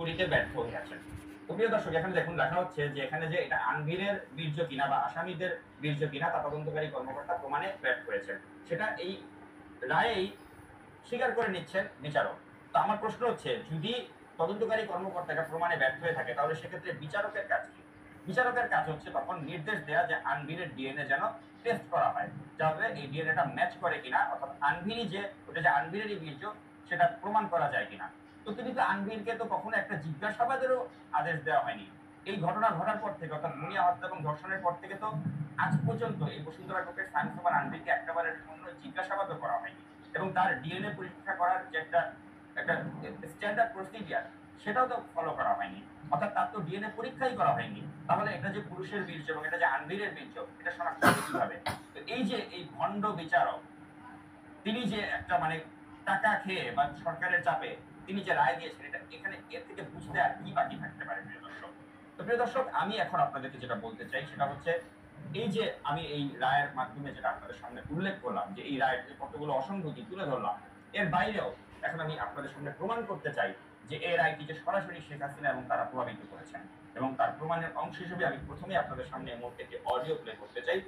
করিতে ব্যর্থ হইয়াছেন। তো প্রিয় দর্শক, এখানে দেখুন লেখা হচ্ছে যে এখানে যে এটা আনভিরের বীর্য কিনা বা আসামিদের বীর্য কিনা তা তদন্তকারী কর্মকর্তা প্রমাণে ব্যর্থ হয়েছেন। সেটা এই রায়েই স্বীকার করে নিচ্ছেন বিচারক। তো আমার প্রশ্ন হচ্ছে, যদি তদন্তকারী কর্মকর্তা এটা প্রমাণে ব্যর্থ হয়ে থাকে তাহলে সেক্ষেত্রে বিচারকের কাজ কি? বিচারকের কাজ হচ্ছে তখন নির্দেশ দেয়া যে আনভিরের ডিএনএ যেন টেস্ট করা হয়, যাতে এই ডিএনএটা ম্যাচ করে কিনা, অর্থাৎ আনভিরই যে ওটা যে আনভিরেরই বীর্য সেটা প্রমাণ করা যায় কিনা। তো তিনি তো আনভিরকে তো কখনো একটা জিজ্ঞাসাবাদেরও আদেশ দেওয়া হয়নি। এই ঘটনা ঘটার পর থেকে, অর্থাৎ মুনিয়া হত্যা এবং ধর্ষণের পর থেকে তো আজ পর্যন্ত এই বসুন্ধরা গ্রুপের সায়েন্স আনভিরকে একটাবারের জন্য জিজ্ঞাসাবাদও করা হয়নি। এবং তার ডিএনএ পরীক্ষা করার যে একটা একটা স্ট্যান্ডার্ড প্রসিডিয়ার, সেটাও তো ফলো করা হয়নি। অর্থাৎ তার তো ডিএনএ পরীক্ষাই করা হয়নি। তাহলে এটা যে পুরুষের বীর্য এবং এটা যে আনভিরের বীর্য, এটা শনাক্ত হবে কিভাবে? তো এই যে এই ভণ্ড বিচারক, তিনি যে একটা মানে টাকা খেয়ে বা সরকারের চাপে তিনি যে রায় দিয়েছেন, এটা এখানে এর থেকে বুঝতে আর কি বাকি থাকতে পারে প্রিয় দর্শক? তো প্রিয় দর্শক, আমি এখন আপনাদেরকে যেটা বলতে চাই সেটা হচ্ছে, এই যে আমি এই রায়ের মাধ্যমে যেটা আপনাদের সামনে উল্লেখ করলাম, যে এই রায়ের যে কতগুলো অসঙ্গতি তুলে ধরলাম, এর বাইরেও এখন আমি আপনাদের সামনে প্রমাণ করতে চাই যে এই রায়টি যে সরাসরি শেখ হাসিনা এবং তারা প্রভাবিত করেছেন। এবং তার প্রমাণের অংশ হিসেবে আমি প্রথমে আপনাদের সামনে এই মুহূর্তে একটি অডিও প্লে করতে চাই।